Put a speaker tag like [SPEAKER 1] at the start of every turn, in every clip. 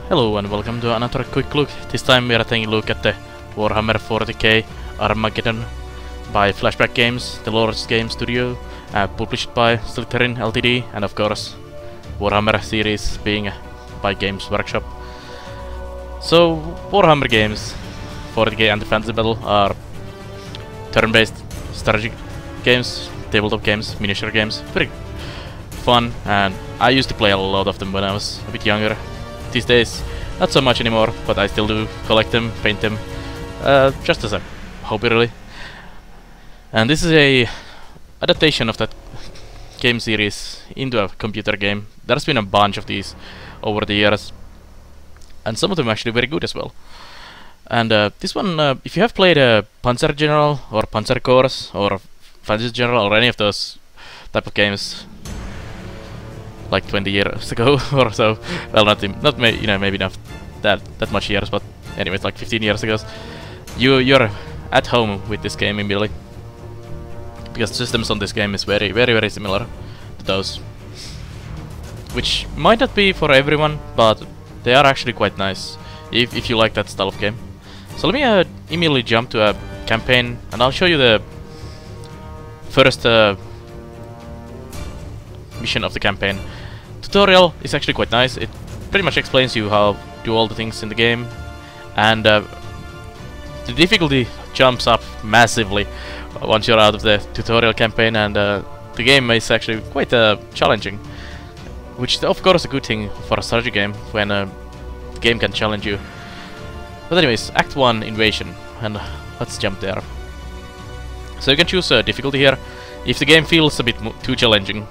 [SPEAKER 1] Hello and welcome to another quick look. This time we are taking a look at the Warhammer 40k Armageddon by Flashback Games, the Lord's Game Studio, published by Slytherin Ltd, and of course Warhammer series being by Games Workshop. So Warhammer games, 40k and the Fantasy Battle, are turn-based strategy games, tabletop games, miniature games, pretty fun, and I used to play a lot of them when I was a bit younger. These days, not so much anymore, but I still do collect them, paint them, just as a hobby really. And this is a adaptation of that game series into a computer game. There's been a bunch of these over the years, and some of them actually very good as well. And this one, if you have played Panzer General or Panzer Corps or Fantasy General or any of those type of games, like 20 years ago or so, well, maybe not that much years, but anyways, like 15 years ago, you're at home with this game immediately, because the systems on this game is very similar to those, which might not be for everyone, but they are actually quite nice if you like that style of game. So let me immediately jump to a campaign, and I'll show you the first mission of the campaign. Tutorial is actually quite nice. It pretty much explains you how to do all the things in the game, and the difficulty jumps up massively once you're out of the tutorial campaign, and the game is actually quite challenging, which is of course a good thing for a strategy game when the game can challenge you. But anyways, Act 1, Invasion, and let's jump there. So you can choose difficulty here. If the game feels a bit too challenging,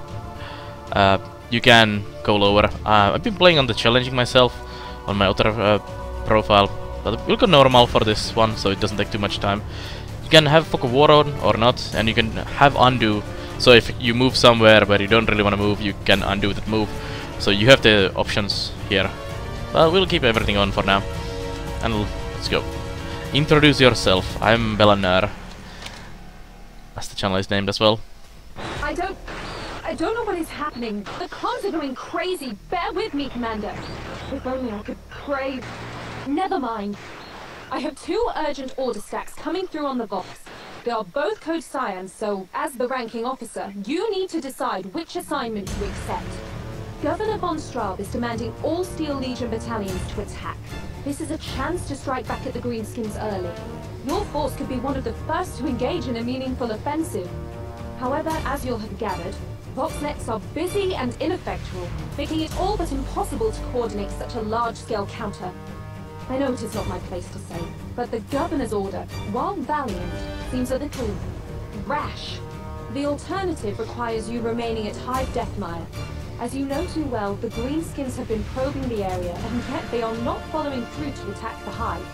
[SPEAKER 1] you can go lower. I've been playing on the challenging myself on my other profile, but we'll go normal for this one, so it doesn't take too much time. You can have Fog of War on or not, and you can have undo. So if you move somewhere where you don't really want to move, you can undo that move. So you have the options here. Well, we'll keep everything on for now, and let's go. Introduce yourself. I'm Belanar, as the channel is named as well.
[SPEAKER 2] I don't know what is happening. The comms are going crazy. Bear with me, Commander. If only I could pray. Never mind. I have 2 urgent order stacks coming through on the box. They are both code Cyans, so as the ranking officer, you need to decide which assignment to accept. Governor von Straub is demanding all Steel Legion battalions to attack. This is a chance to strike back at the Greenskins early. Your force could be one of the first to engage in a meaningful offensive. However, as you'll have gathered, Voxnets are busy and ineffectual, making it all but impossible to coordinate such a large-scale counter. I know it is not my place to say, but the Governor's order, while valiant, seems a little rash. The alternative requires you remaining at Hive Deathmire. As you know too well, the Greenskins have been probing the area, and yet they are not following through to attack the Hive.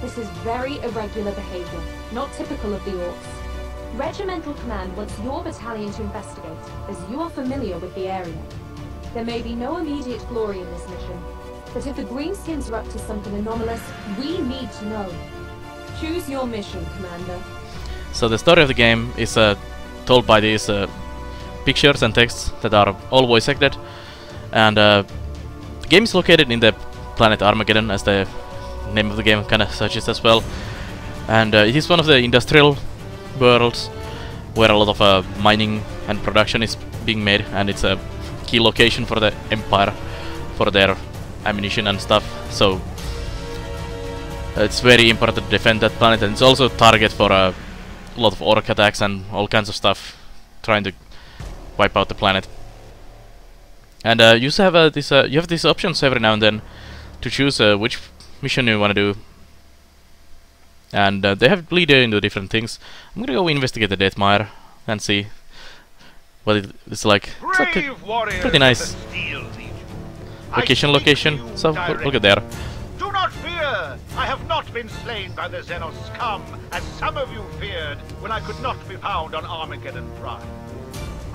[SPEAKER 2] This is very irregular behavior, not typical of the Orcs. Regimental Command wants your battalion to investigate, as you are familiar with the area. There may be no immediate glory in this mission, but if the Greenskins are up to something anomalous, we need to know. Choose your mission, Commander.
[SPEAKER 1] So the story of the game is told by these pictures and texts that are all voice acted, and the game is located in the planet Armageddon, as the name of the game kind of suggests as well, and it is one of the industrial worlds where a lot of mining and production is being made, and it's a key location for the Empire for their ammunition and stuff, so it's very important to defend that planet, and it's also a target for a lot of orc attacks and all kinds of stuff trying to wipe out the planet. And you have these options every now and then to choose which mission you want to do. And they have lead into different things. I'm gonna go investigate the Deathmire and see what it's like. It's like a pretty nice location. So we'll get there.
[SPEAKER 3] Do not fear! I have not been slain by the Xenos scum, as some of you feared when I could not be found on Armageddon Prime.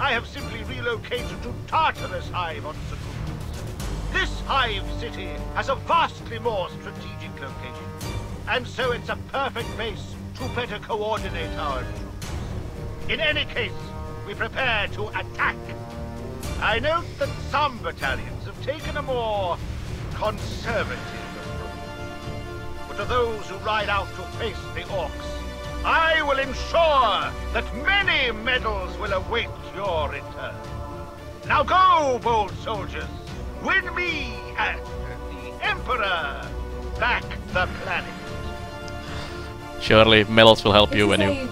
[SPEAKER 3] I have simply relocated to Tartarus Hive on Secundus. This Hive city has a vastly more strategic location, and so it's a perfect base to better coordinate our troops. In any case, we prepare to attack. I note that some battalions have taken a more conservative approach. But to those who ride out to face the orcs, I will ensure that many medals will await your return. Now go, bold soldiers, win me and the Emperor back the planet.
[SPEAKER 1] Surely medals will help you when you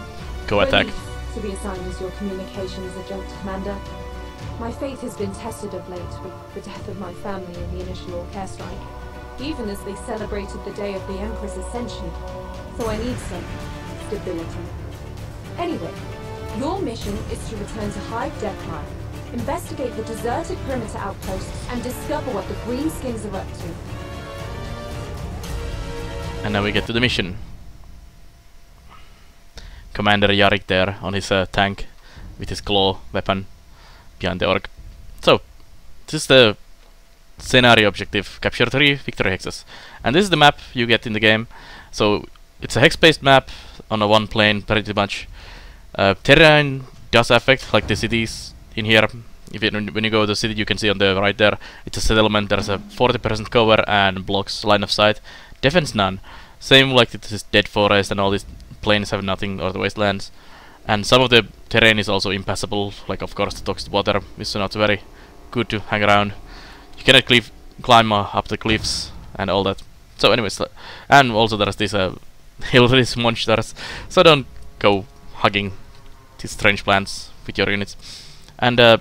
[SPEAKER 1] go attack.
[SPEAKER 2] To be assigned as your communications adjunct, Commander. My faith has been tested of late with the death of my family in the initial Orc strike, even as they celebrated the day of the Emperor's ascension. So I need some stability. Anyway, your mission is to return to Hive Deathline, investigate the deserted perimeter outposts, and discover what the Greenskins are up to.
[SPEAKER 1] And now we get to the mission. Commander Yarik there on his tank with his claw weapon behind the orc. So, this is the scenario objective. Capture 3 victory hexes. And this is the map you get in the game. So, it's a hex-based map on a one plane pretty much. Terrain does affect, like the cities in here. When you go to the city, you can see on the right there, it's a settlement. There's a 40% cover and blocks line of sight. Defense none. Same like this dead forest and all these plains have nothing, or the wastelands. And some of the terrain is also impassable, like of course the toxic water is not very good to hang around. You cannot climb up the cliffs and all that. So anyways, and also there's these hillbillies monsters, so don't go hugging these strange plants with your units. And our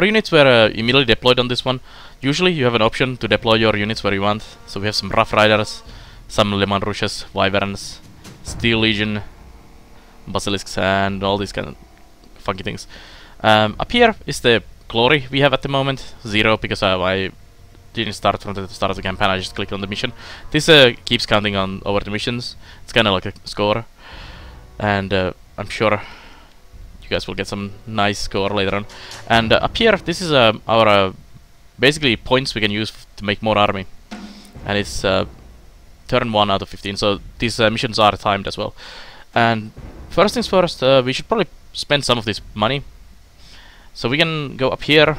[SPEAKER 1] units were immediately deployed on this one. Usually you have an option to deploy your units where you want. So we have some Rough Riders, some Leman Rushes, Wyverns, Steel Legion, Basilisks, and all these kind of funky things. Up here is the glory we have at the moment, 0, because I didn't start from the start of the campaign, I just clicked on the mission. This keeps counting on over the missions. It's kind of like a score, and I'm sure you guys will get some nice score later on. And up here, this is our basically points we can use to make more army, and it's turn 1 out of 15, so these missions are timed as well. And first things first, we should probably spend some of this money. So we can go up here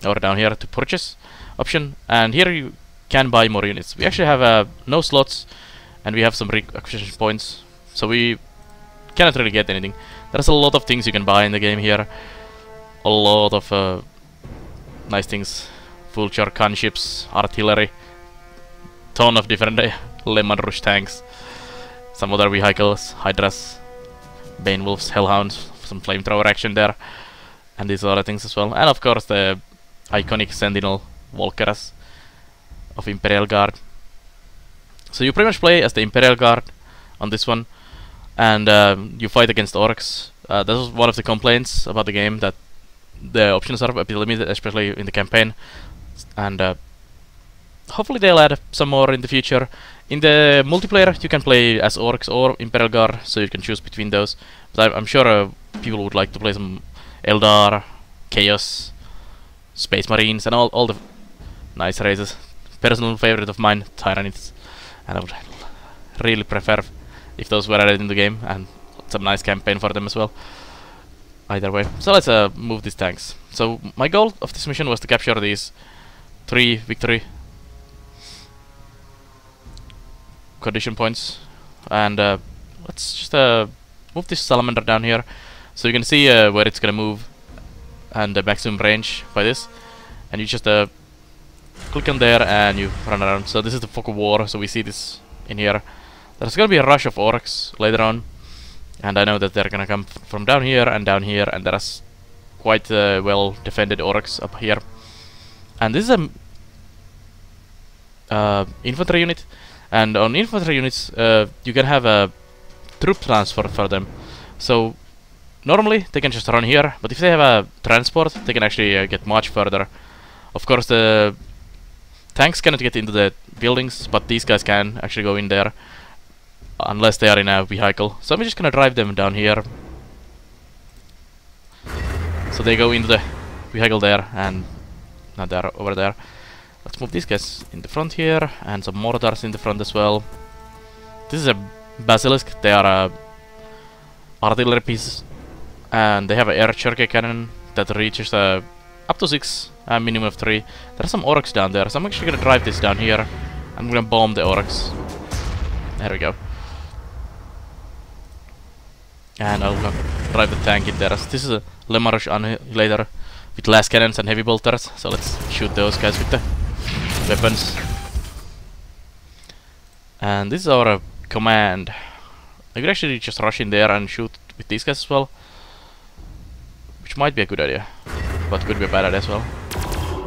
[SPEAKER 1] or down here to purchase option, and here you can buy more units. We actually have no slots, and we have some acquisition points, so we cannot really get anything. There's a lot of things you can buy in the game here, a lot of nice things, vulture gunships, artillery, ton of different Leman Rush tanks, some other vehicles, Hydras, Bane Wolves, Hellhounds, some flamethrower action there, and these other things as well. And of course the iconic Sentinel Volkeras of Imperial Guard. So you pretty much play as the Imperial Guard on this one, and you fight against orcs. That was one of the complaints about the game, that the options are a bit limited, especially in the campaign, and hopefully they'll add some more in the future. In the multiplayer you can play as orcs or Imperial Guard, so you can choose between those. But I'm sure people would like to play some Eldar, Chaos, Space Marines, and all the nice races. Personal favorite of mine, Tyranids, and I would really prefer if those were added in the game, and some nice campaign for them as well. Either way, so let's move these tanks. So my goal of this mission was to capture these 3 victory condition points, and let's just move this salamander down here, so you can see where it's gonna move and the maximum range by this, and you just click on there and you run around. So this is the fog of war, so we see this in here. There's gonna be a rush of orcs later on, and I know that they're gonna come from down here, and there's quite well defended orcs up here. And this is a infantry unit, and on infantry units you can have a troop transfer for them. So normally they can just run here, but if they have a transport, they can actually get much further. Of course the tanks cannot get into the buildings, but these guys can actually go in there, unless they are in a vehicle. So I'm just gonna drive them down here, so they go into the vehicle there, and now they're over there. Let's move these guys in the front here, and some mortars in the front as well. This is a basilisk. They are artillery pieces, and they have an air cherky cannon that reaches up to 6, minimum of 3. There are some orcs down there, so I'm actually gonna drive this down here. I'm gonna bomb the orcs. There we go. And I'll drive the tank in there. This is a Lemarsh annihilator with las cannons and heavy bolters, so let's shoot those guys with the weapons. And this is our command. I could actually just rush in there and shoot with these guys as well, which might be a good idea, but could be a bad idea as well.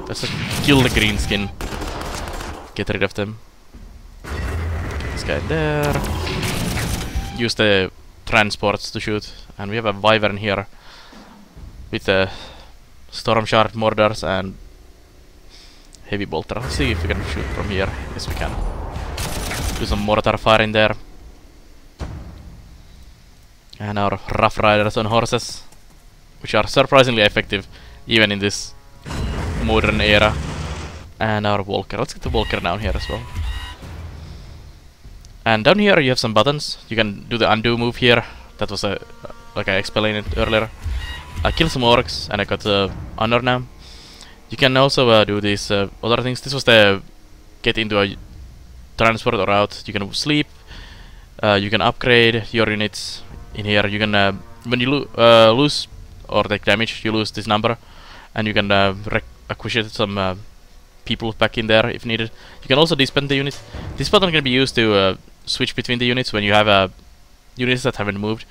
[SPEAKER 1] Let's just kill the green skin. Get rid of them. Get this guy in there. Use the transports to shoot. And we have a wyvern here with the storm shard mortars and heavy bolter. Let's see if we can shoot from here. Yes, we can. Do some mortar fire in there. And our rough riders on horses, which are surprisingly effective even in this modern era. And our walker. Let's get the walker down here as well. And down here you have some buttons. You can do the undo move here. That was like I explained it earlier. I killed some orcs and I got honor now. You can also do these other things. This was the get into a transport or out. You can sleep. You can upgrade your units in here. You can when you lose or take damage, you lose this number, and you can acquisition some people back in there if needed. You can also disband the unit. This button can be used to switch between the units when you have units that haven't moved,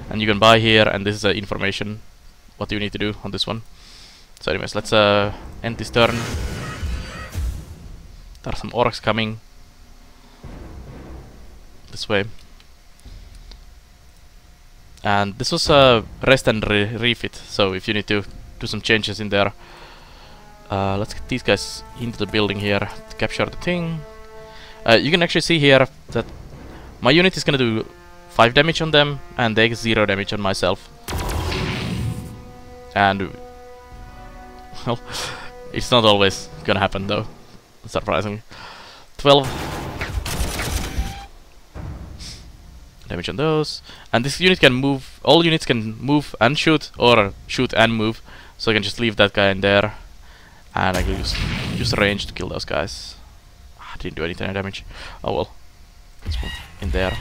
[SPEAKER 1] and you can buy here. And this is information what you need to do on this one. So anyways, let's end this turn. There are some orcs coming this way. And this was rest and refit, so if you need to do some changes in there. Let's get these guys into the building here to capture the thing. You can actually see here that my unit is gonna do 5 damage on them, and they get 0 damage on myself. And well, it's not always gonna happen though, surprisingly. 12 damage on those. And this unit can move. All units can move and shoot, or shoot and move. So I can just leave that guy in there, and I can use range to kill those guys. Didn't do any damage. Oh well. Let's move in there.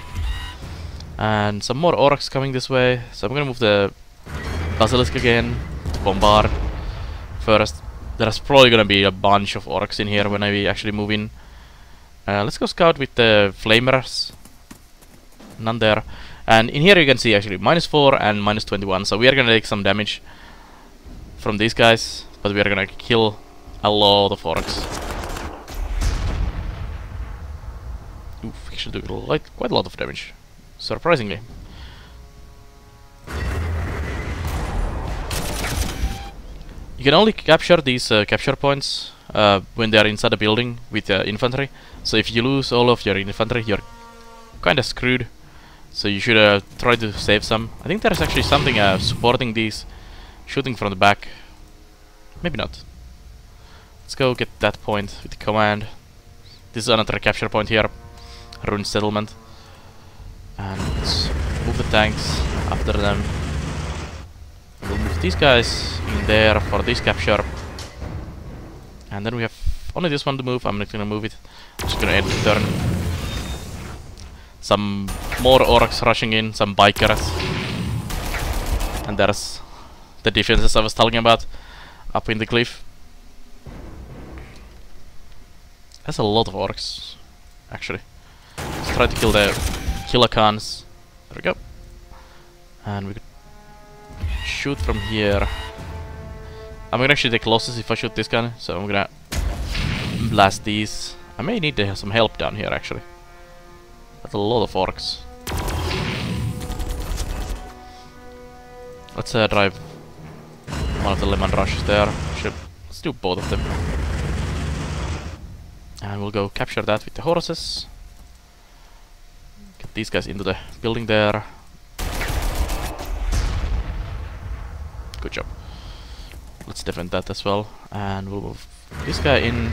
[SPEAKER 1] And some more orcs coming this way. So I'm gonna move the basilisk again to bombard first. There's probably gonna be a bunch of orcs in here when I actually move in. Let's go scout with the flamers. None there. And in here you can see actually -4 and -21. So we are gonna take some damage from these guys, but we are gonna kill a lot of orcs. Oof, we should do like quite a lot of damage, surprisingly. You can only capture these capture points when they are inside a building with infantry. So if you lose all of your infantry, you're kinda screwed. So you should try to save some. I think there's actually something supporting these, shooting from the back. Maybe not. Let's go get that point with the command. This is another capture point here. Ruined settlement. And let's move the tanks after them. We'll move these guys in there for this capture. And then we have only this one to move. I'm not gonna move it. I'm just gonna end the turn. Some more orcs rushing in, some bikers. And there's the defenses I was talking about up in the cliff. That's a lot of orcs, actually. Let's try to kill the Kilakans. There we go. And we could shoot from here. I'm gonna actually take losses if I shoot this gun, so I'm gonna blast these. I may need to have some help down here, actually. That's a lot of orcs. Let's drive one of the lemon rushes there. Let's do both of them. And we'll go capture that with the horses. Get these guys into the building there. Good job. Let's defend that as well. And we'll move this guy in.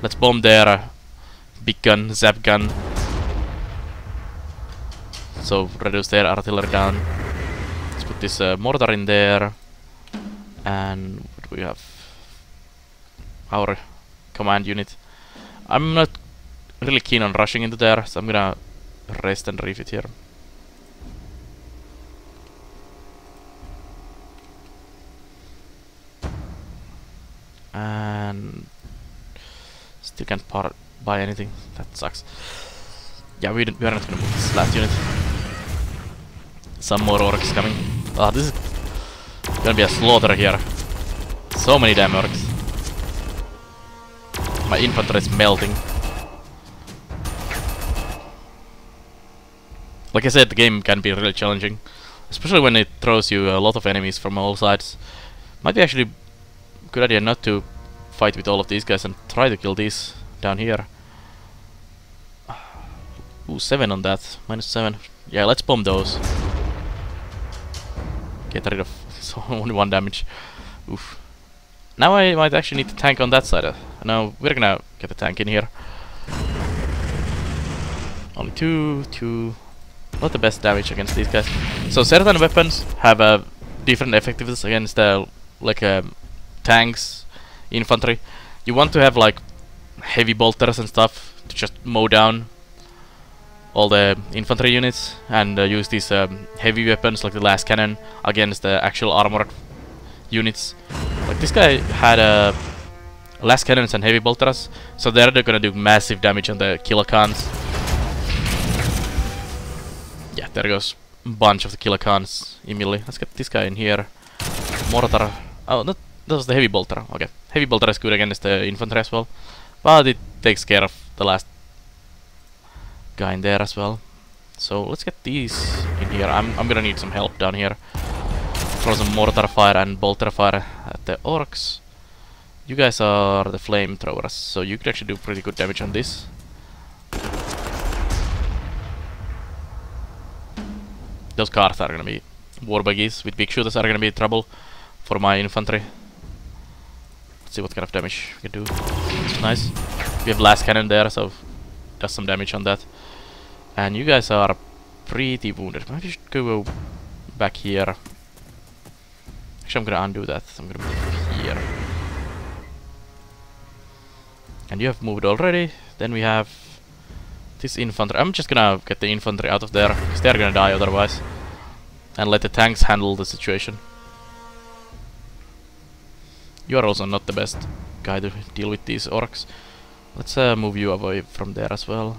[SPEAKER 1] Let's bomb their big gun, zap gun. So reduce their artillery down. Let's put this mortar in there. And what do we have? our command unit. I'm not really keen on rushing into there, so I'm gonna rest and refit here. And still can't buy anything. That sucks. Yeah, we are not gonna move this last unit. Some more orcs coming. Ah, this is gonna be a slaughter here. So many damn orcs. My infantry is melting. Like I said, the game can be really challenging, especially when it throws you a lot of enemies from all sides. Might be actually a good idea not to fight with all of these guys and try to kill these down here. Ooh, 7 on that. -7. Yeah, let's bomb those. Get rid of only 1 damage. Oof. Now I might actually need to tank on that side. No, we're gonna get the tank in here. Only 2. Not the best damage against these guys. So certain weapons have different effectiveness against tanks, infantry. You want to have like heavy bolters and stuff to just mow down all the infantry units, and use these heavy weapons like the last cannon against the actual armored units. Like this guy had last cannons and heavy bolters, so they're gonna do massive damage on the kilocons. Yeah, there goes a bunch of the kilocons immediately. Let's get this guy in here. Mortar. Oh, that was the heavy bolter. Okay, heavy bolter is good against the infantry as well, but it takes care of the last guy in there as well. So let's get these in here. I'm gonna need some help down here. Throw some mortar fire and bolter fire at the orcs. You guys are the flamethrowers, so you could actually do pretty good damage on this. Those cars are gonna be war buggies with big shooters are gonna be trouble for my infantry. Let's see what kind of damage we can do. It's nice. We have blast cannon there, so does some damage on that. And you guys are pretty wounded. Maybe you should go back here. Actually, I'm gonna undo that. I'm gonna move here. And you have moved already. Then we have this infantry. I'm just gonna get the infantry out of there, because they're gonna die otherwise. And let the tanks handle the situation. You are also not the best guy to deal with these orcs. Let's move you away from there as well.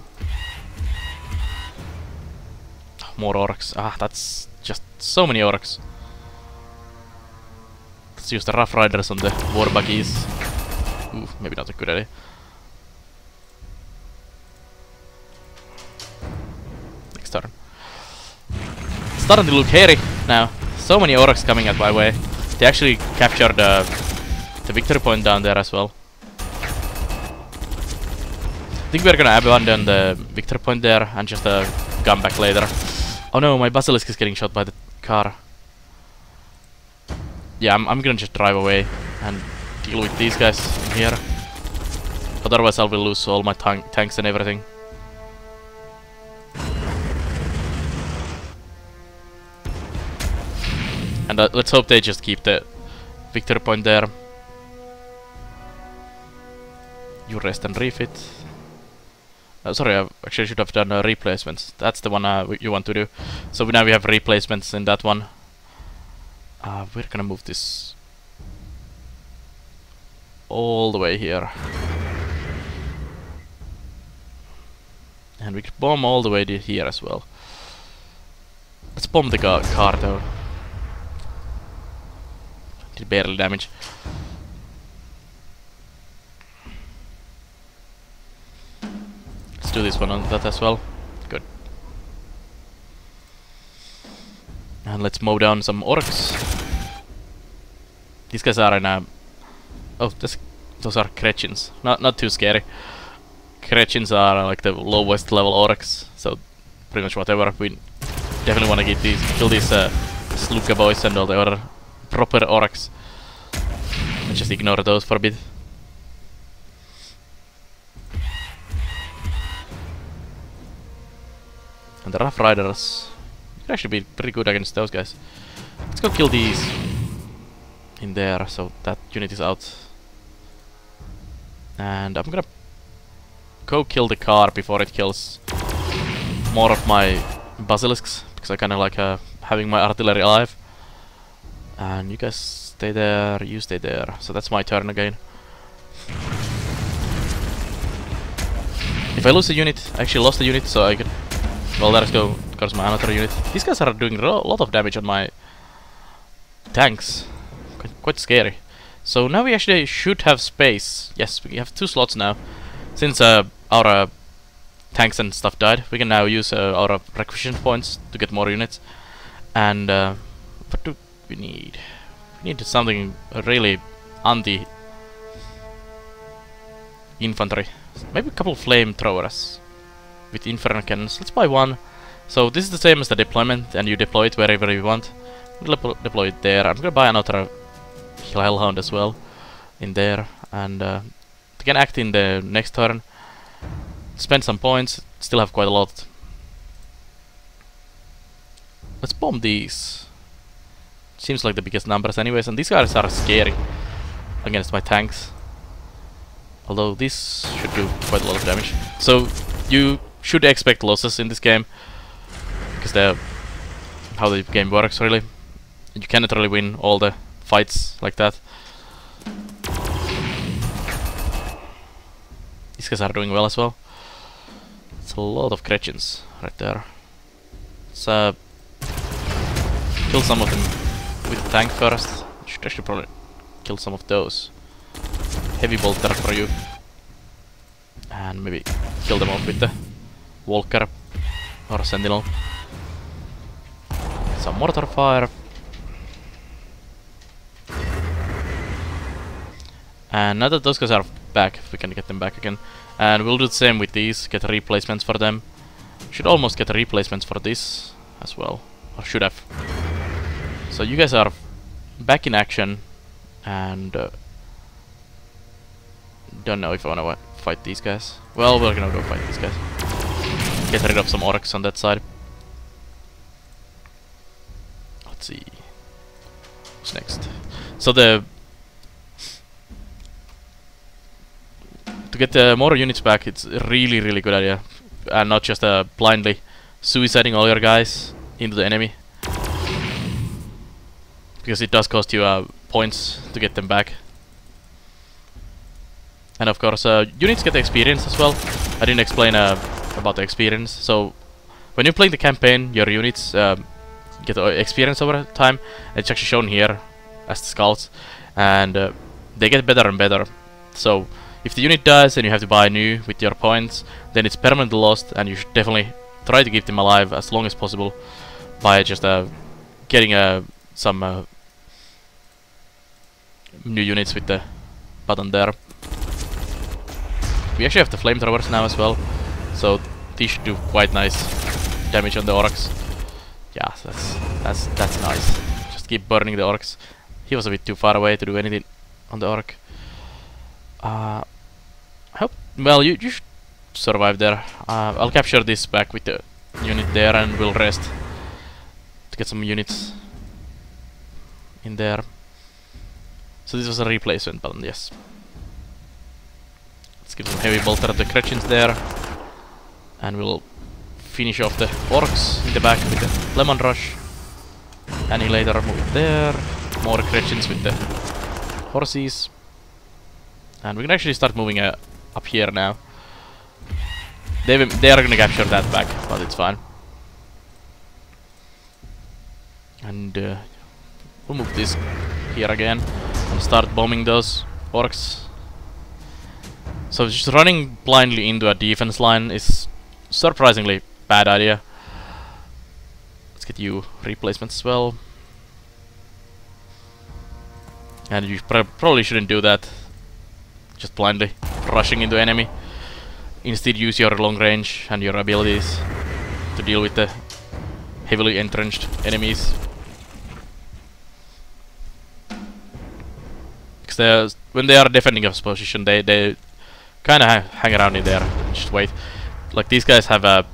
[SPEAKER 1] More orcs. Ah, that's just so many orcs. Let's use the Rough Riders on the war buggies. Ooh, maybe not a good idea. Next turn. It's starting to look hairy now. So many orcs coming at my way. They actually captured the victory point down there as well. I think we're gonna abandon the victory point there and just come back later. Oh no, my basilisk is getting shot by the car. Yeah, I'm gonna just drive away and deal with these guys in here. Otherwise I will lose all my tanks and everything. And let's hope they just keep the victory point there. You rest and refit. Sorry, I actually should have done replacements. That's the one you want to do. So now we have replacements in that one. We're gonna move this all the way here. And we could bomb all the way to here as well. Let's bomb the car though. Did barely damage. Let's do this one on that as well. Good. And let's mow down some orcs. These guys are in a... Oh, those are Kretchins. Not too scary. Kretchins are like the lowest level orcs, so pretty much whatever. We definitely want to kill these Sluka boys and all the other proper orcs. And just ignore those for a bit. And the Rough Riders could actually be pretty good against those guys. Let's go kill these in there, so that unit is out. And I'm gonna go kill the car before it kills more of my basilisks, because I kinda like having my artillery alive. And you guys stay there, you stay there. So that's my turn again. If I lose a unit, I actually lost a unit, so I could... Well, let's go, goes my another unit. These guys are doing a lot of damage on my tanks. Quite scary. So now we actually should have space. Yes, we have 2 slots now. Since our tanks and stuff died, we can now use our requisition points to get more units. And what do we need? We need something really anti-infantry. Maybe a couple of flamethrowers with infernal cannons. Let's buy 1. So this is the same as the deployment, and you deploy it wherever you want. We'll deploy it there. I'm gonna buy another Hellhound as well in there, and they can act in the next turn. Spend some points. Still have quite a lot. Let's bomb these. Seems like the biggest numbers anyways, and these guys are scary against my tanks. Although this should do quite a lot of damage. So you should expect losses in this game, because they're how the game works really. You cannot really win all the fights like that. These guys are doing well as well. It's a lot of Gretchens right there. Let's kill some of them with the tank first. Should actually probably kill some of those. Heavy bolter for you. And maybe kill them off with the Walker or Sentinel. Some mortar fire. And now that those guys are back, we can get them back again. And we'll do the same with these, get replacements for them. Should almost get replacements for this as well. Or should have. So you guys are back in action. And don't know if I wanna fight these guys. Well, we're gonna go fight these guys. Get rid of some orcs on that side. Let's see. What's next? So to get more units back, it's a really good idea, and not just blindly suiciding all your guys into the enemy, because it does cost you points to get them back. And of course, units get experience as well. I didn't explain about the experience. So when you're playing the campaign, your units get experience over time. It's actually shown here as the scouts, and they get better and better. So if the unit dies and you have to buy new with your points, then it's permanently lost, and you should definitely try to keep them alive as long as possible by just getting some new units with the button there. We actually have the flamethrowers now as well, so these should do quite nice damage on the orcs. Yeah, that's nice. Just keep burning the orcs. He was a bit too far away to do anything on the orc. I hope. Well, you should survive there. I'll capture this back with the unit there, and we'll rest to get some units in there. So this was a replacement button, yes. Let's give some heavy bolter at the Gretchens there, and we'll finish off the orcs in the back with the lemon rush. Annihilator, move it there. More Gretchens with the horses, and we can actually start moving up here now. They are gonna capture that back, but it's fine. And we'll move this here again and start bombing those orcs. So just running blindly into a defense line is surprisingly bad idea. Let's get you replacements as well. And you probably shouldn't do that, just blindly rushing into enemy. Instead, use your long range and your abilities to deal with the heavily entrenched enemies. Because when they are defending a position, they kind of hang around in there and just wait. Like these guys have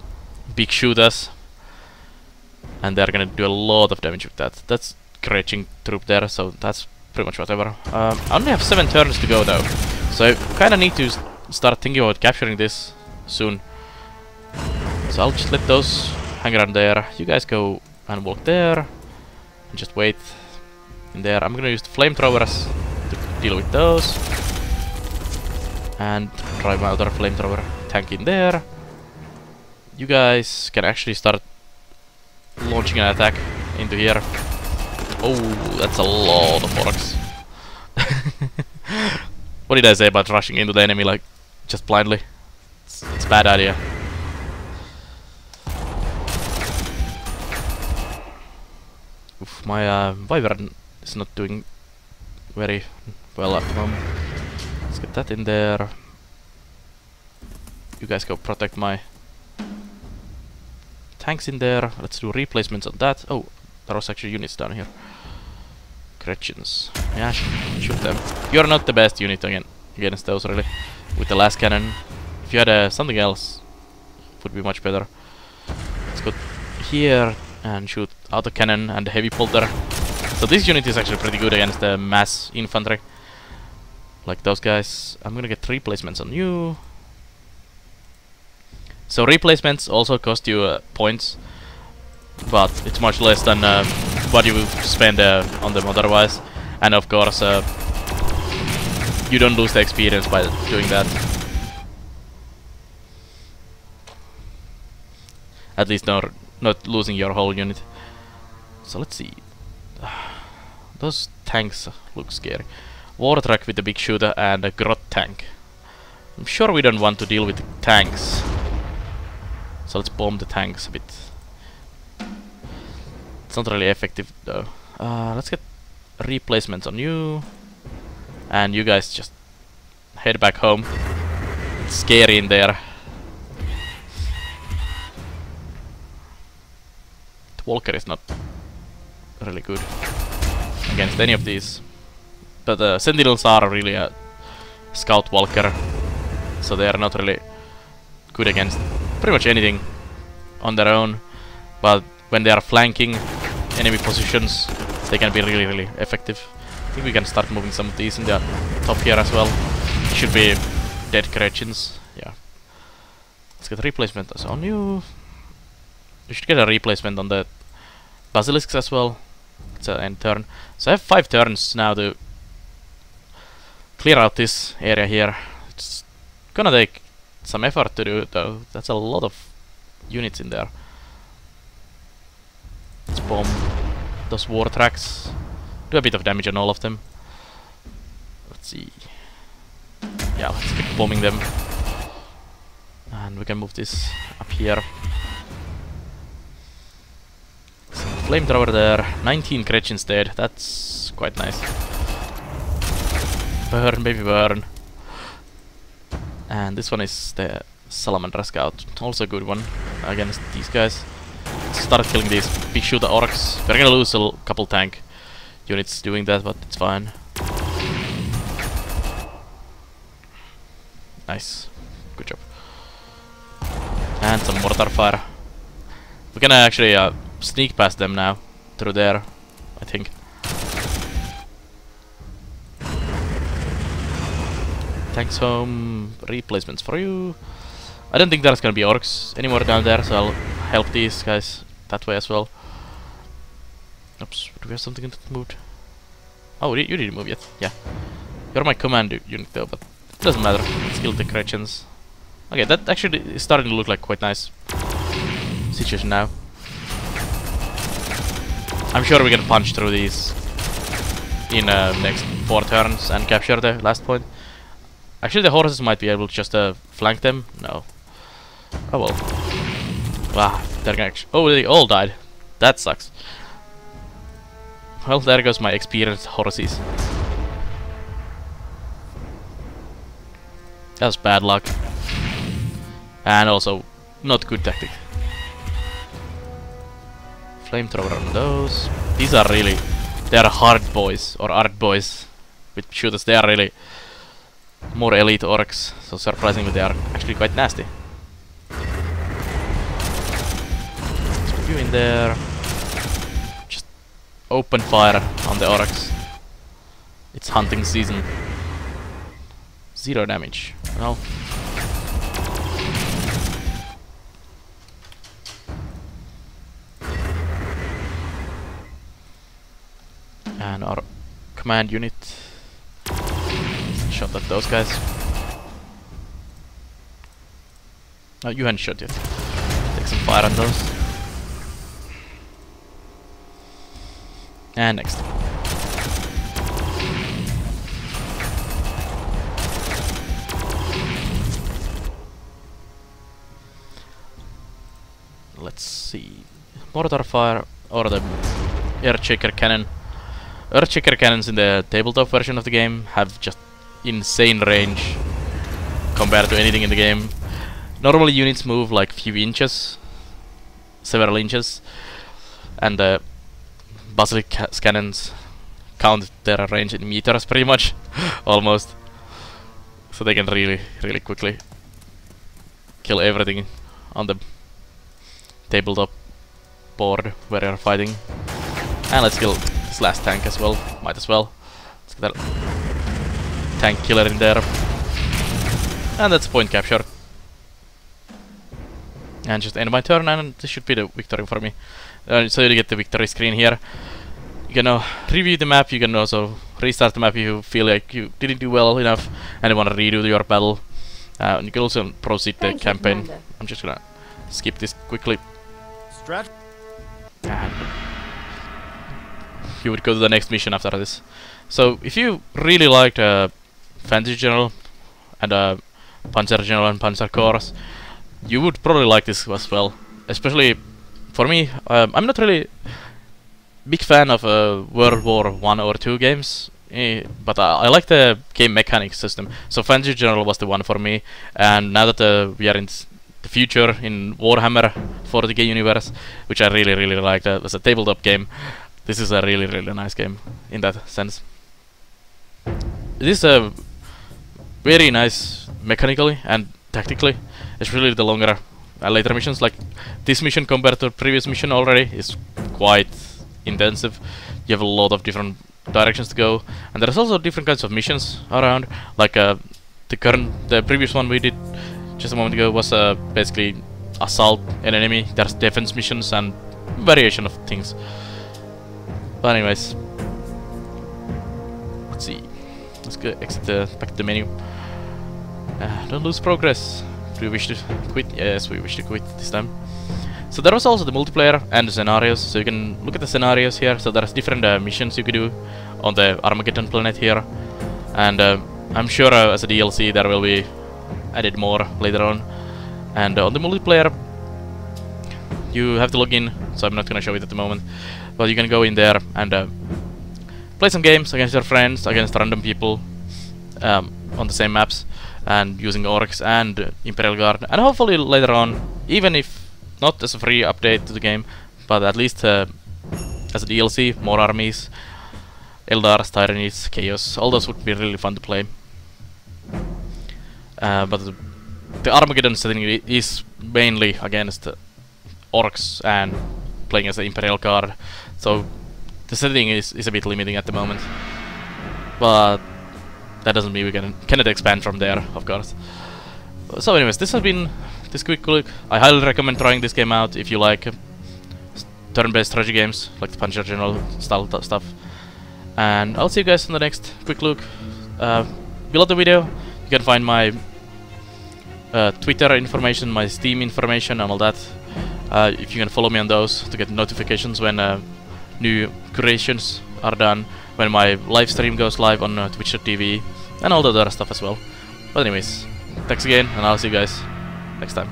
[SPEAKER 1] big shooters, and they're gonna do a lot of damage with that. That's Gretchen troop there, so that's pretty much whatever. I only have 7 turns to go though. So I kinda need to start thinking about capturing this soon. So I'll just let those hang around there. You guys go and walk there. And just wait in there. I'm gonna use the flamethrowers to deal with those. And drive my other flamethrower tank in there. You guys can actually start launching an attack into here. Oh, that's a lot of orcs. What did I say about rushing into the enemy like just blindly? It's a bad idea. Oof, my Wyvern is not doing very well at the moment. Let's get that in there. You guys go protect my tanks in there. Let's do replacements on that. Oh, there was actually units down here. Gretchens. Yeah, shoot them. You're not the best unit against those, really. With the last cannon. If you had something else, it would be much better. Let's go here and shoot auto cannon and the heavy bolter. So this unit is actually pretty good against the mass infantry. Like those guys. I'm gonna get replacements on you. So replacements also cost you points, but it's much less than what you spend on them otherwise. And of course, you don't lose the experience by doing that. At least not losing your whole unit. So let's see. Those tanks look scary. Water truck with a big shooter and a grot tank. I'm sure we don't want to deal with the tanks. So let's bomb the tanks a bit. It's not really effective though. Let's get replacements on you. And you guys just head back home. It's scary in there. The Walker is not really good against any of these. But Sentinels are really a Scout Walker. So they are not really good against pretty much anything on their own. But when they are flanking enemy positions, they can be really, really effective. I think we can start moving some of these in the top here as well. Should be dead Gretchens. Yeah. Let's get a replacement on you. We should get a replacement on the Basilisks as well. It's an end turn. So I have 5 turns now to clear out this area here. It's gonna take some effort to do though. That's a lot of units in there. Let's bomb those war tracks. Do a bit of damage on all of them. Let's see. Yeah, let's keep bombing them. And we can move this up here. Flamethrower there. 19 Gretchens dead. That's quite nice. Burn, baby, burn. And this one is the Salamander Scout. Also a good one against these guys. Let's start killing these big shooter orcs. We're gonna lose a couple tank units doing that, but it's fine. Nice. Good job. And some mortar fire. We're gonna actually sneak past them now. Through there, I think. Tanks home. Replacements for you. I don't think there's gonna be orcs anymore down there, so I'll help these guys that way as well. Oops, do we have something that moved? Oh, you didn't move yet. Yeah. You're my command unit though, but it doesn't matter. Let's kill the Gretchens. Okay, that actually is starting to look like quite nice situation now. I'm sure we can punch through these in next 4 turns and capture the last point. Actually, the horses might be able to just flank them. No. Oh well. Ah, they're gonna oh, they all died. That sucks. Well, there goes my experienced horses. That was bad luck. And also, not good tactic. Flamethrower on those. These are really... They are hard boys, or art boys. With shooters, they are really... more elite orcs. So surprisingly, they are actually quite nasty. Let's put you in there. Just open fire on the orcs. It's hunting season. 0 damage. Well. And our command unit shot at those guys. No, you haven't shot yet. Take some fire on those. And next. Let's see. Mortar fire or the Earthshaker cannon. Earthshaker cannons in the tabletop version of the game have just insane range compared to anything in the game. Normally units move like few inches, several inches, and the basilisk cannons count their range in meters pretty much, almost. So they can really quickly kill everything on the tabletop board where you're fighting. And let's kill this last tank as well, might as well. Let's get that tank killer in there. And that's point capture. And just end my turn, and this should be the victory for me. So you get the victory screen here. You can review the map, you can also restart the map if you feel like you didn't do well enough and you want to redo your battle. And you can also proceed the campaign. I'm just gonna skip this quickly. And you would go to the next mission after this. So if you really liked Fantasy General and Panzer General and Panzer Corps, you would probably like this as well. Especially for me, I'm not really big fan of World War 1 or 2 games, but I like the game mechanics system. So Fantasy General was the one for me, and now that we are in the future in Warhammer 40k universe, which I really liked as a tabletop game, this is a really nice game in that sense. This is a very nice mechanically and tactically, especially the longer later missions. Like this mission compared to the previous mission already is quite intensive. You have a lot of different directions to go, and there's also different kinds of missions around. Like the previous one we did just a moment ago was basically assault an enemy. There's defense missions and variation of things. But anyways, let's see. Let's go exit back to the menu. Don't lose progress. Do we wish to quit? Yes, we wish to quit this time. So there was also the multiplayer and the scenarios. So you can look at the scenarios here. So there's different missions you could do on the Armageddon planet here, and I'm sure as a DLC there will be added more later on. And on the multiplayer, you have to log in. So I'm not gonna show it at the moment, but you can go in there and play some games against your friends, against random people on the same maps, and using orcs and Imperial Guard, and hopefully later on, even if not as a free update to the game, but at least as a DLC, more armies, Eldars, Tyranids, Chaos, all those would be really fun to play. But the Armageddon setting is mainly against orcs and playing as the Imperial Guard, so the setting is a bit limiting at the moment. But that doesn't mean we cannot expand from there, of course. So anyways, this has been this quick look. I highly recommend trying this game out if you like turn-based strategy games, like the Panzer General style stuff. And I'll see you guys in the next quick look. Below the video, you can find my Twitter information, my Steam information, and all that. If you can follow me on those to get notifications when new curations are done, when my live stream goes live on Twitch.tv, and all the other stuff as well. But anyways, thanks again, and I'll see you guys next time.